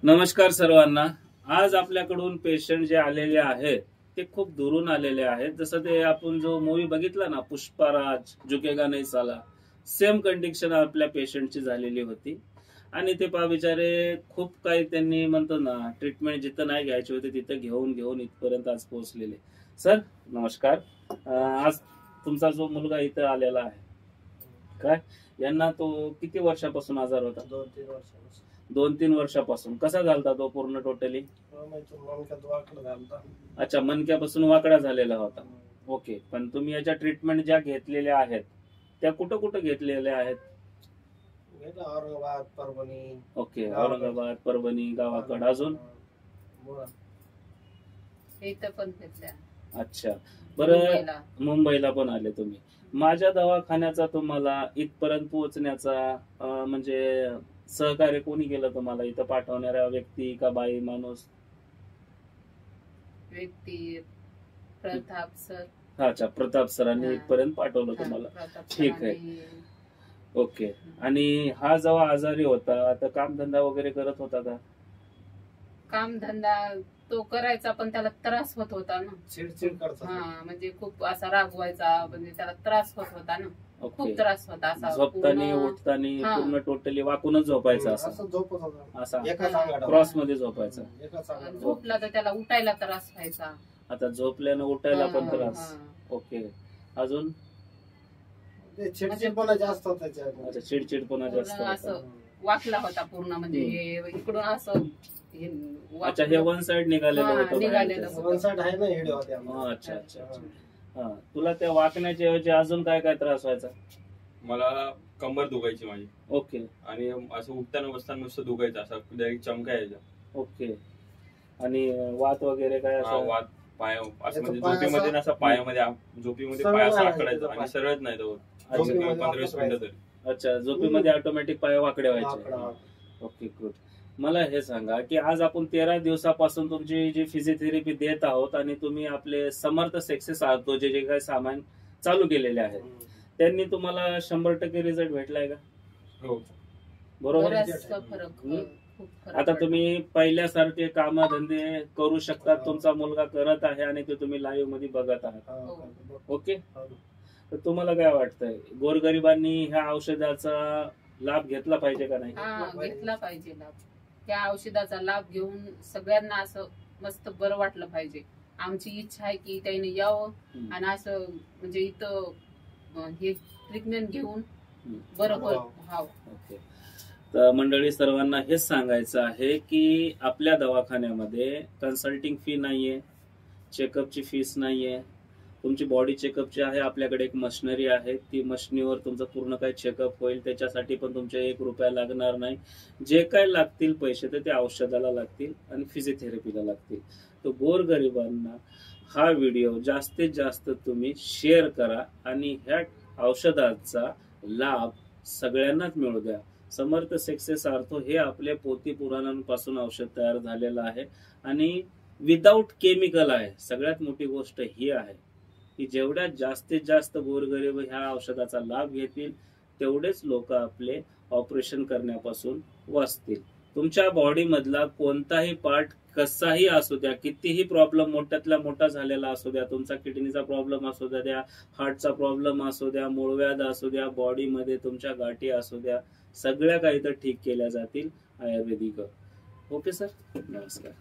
नमस्कार सर्वांना। आज आपल्याकडून पेशंट जे आलेले आहेत ते खूप दुरून आलेले आहेत। जसं ते आपण जो मूवी बघितला ना, पुष्पाराज झुकेगा नहीं साला, सेम कंडिशन आपल्या पेशंटची झालेली होती। आणि ते बिचारे खूप काही त्यांनी म्हणतो ना, ट्रीटमेंट जिथं नाही घ्यायची होती तिथं घेऊन घेऊन इथपर्यंत आज पोहोचलेले। सर नमस्कार। आज तुमचा जो मुलगा इथं आलेला आहे, काय यांना तो किती वर्षापासून आजार होता? 2-3 वर्षापासून। 2-3 वर्षापासून कसा झालता तो पूर्ण टोटली? मणक्यात वाकडा झालता। अच्छा, मणक्यापासून वाकडा झालेला होता। ओके, पण तुम्ही याच्या ट्रीटमेंट ज्या घेतलेल्या आहेत त्या कुठं कुठं घेतलेल्या आहेत? औरंगाबाद, परभणी। ओके, औरंगाबाद, परभणी, गावाकडे अजून इथं पण घेतल्या। अच्छा, बरं मुंबईला पण आले तुम्ही। माझ्या दवाखान्याचा तुम्हाला इथपर्यंत पोहोचण्याचा म्हणजे सहकार्य कोणी केलं तुम्हाला? इथं पाठवणाऱ्या व्यक्ती का बाई माणूस? व्यक्ती प्रताप सर। अच्छा, प्रताप सरांनी इथपर्यंत पाठवलं तुम्हाला। ठीक आहे, ओके। आणि हा जेव्हा आजारी होता तर कामधंदा वगैरे करत होता का? कामधंदा तो करायचा, पण त्याला त्रास होत होता ना, चिडचिड करता। म्हणजे खूप असा रागवायचा, म्हणजे त्याला त्रास होत होता ना, खूप त्रास होता। असा झोपताना उठताना पूर्ण टोटली वाकूनच झोपायचा, असा क्रॉस मध्ये झोपायचा। झोपला तर त्याला उठायला त्रास व्हायचा। आता झोपल्यानं उठायला पण त्रास। ओके, अजून चिडचिडपणा जास्त होता। अच्छा, चिडचिडपणा जास्त असं वाकला होता पूर्ण, म्हणजे इकडून असं। अच्छा, हे वन साइड निघालेलं होतं। वन साइड आहे ना, हेड होते। अच्छा अच्छा अच्छा। हा, तुला त्या वाकण्याच्या ऐवजी अजून काय काय त्रास व्हायचा? मला कंबर दुखायची माझी। ओके, आणि असं उठताना बसताना नुसतं दुखायचं, असं डायरेक्ट चमका यायचा। ओके, आणि वात वगैरे काय? वात पाय असं म्हणजे झोपीमध्ये ना, असं पायामध्ये झोपीमध्ये पाय असं आकडायचा आणि सरळच नाही तो 15-20 मिनिटं तरी। अच्छा, झोपीमध्ये ऑटोमॅटिक पाय वाकडे व्हायचे। Okay, good. मला हे सांगा की आज आपण 13 दिवसापासून तुमची जी फिजिओथेरपी देत आहोत आणि तुम्ही आपले समर्थ सक्सेस आहात जे जे काही सामान चालू केलेले आहेत त्यांनी तुम्हाला 100% रिझल्ट भेटलाय का? हो, बरोबर। आता तुम्ही पहिल्यासारखे कामधंदे करू शकता, तुमचा मुलगा करत आहे आणि ते तुम्ही लाईव्ह मध्ये बघत आहात। ओके, तर तुम्हाला काय वाटतंय, गोरगरिबांनी ह्या औषधाचा लाभ घेतला पाहिजे का नाही? घेतला पाहिजे लाभ। त्या औषधाचा लाभ घेऊन सगळ्यांना असं मस्त बरं वाटलं पाहिजे। आमची इच्छा आहे की त्याने यावं आणि असं म्हणजे इथं हे ट्रीटमेंट घेऊन बरं व्हावं। ओके, तर मंडळी सर्वांना हेच सांगायचं आहे की आपल्या दवाखान्यामध्ये कन्सल्टिंग फी नाहीये, चेकअपची फीस नाहीये। तुमची बॉडी चेकअपची आहे, आपल्याकडे एक मशिनरी आहे, ती मशिनीवर तुमचं पूर्ण काही चेकअप होईल, त्याच्यासाठी पण तुमचे 1 रुपया लागणार नाही। जे काय लागतील पैसे ते औषधाला लागतील आणि फिजिओथेरपीला लागतील। तर गोरगरिबांना हा व्हिडिओ जास्तीत जास्त तुम्ही शेअर करा आणि ह्या औषधाचा लाभ सगळ्यांनाच मिळू द्या। समर्थ सक्सेस आर्थो हे आपल्या पोथी पुराणांपासून औषध तयार झालेलं आहे आणि विदाऊट केमिकल आहे। सगळ्यात मोठी गोष्ट ही आहे की जेवढ्या जास्तीत जास्त गोरगरीब ह्या औषधाचा लाभ घेतील तेवढेच लोक आपले ऑपरेशन करण्यापासून वाचतील। तुमच्या बॉडी मधला कोणताही पार्ट कसाही असू द्या, कितीही प्रॉब्लेम मोठ्यातल्या मोठा झालेला असू द्या, तुमचा किडनीचा प्रॉब्लेम असू द्या, हार्टचा प्रॉब्लेम असू द्या, मूळव्याध असू द्या, बॉडीमध्ये तुमच्या गाठी असू द्या, सगळ्या काही तर ठीक केल्या जातील आयुर्वेदिक। ओके सर, नमस्कार।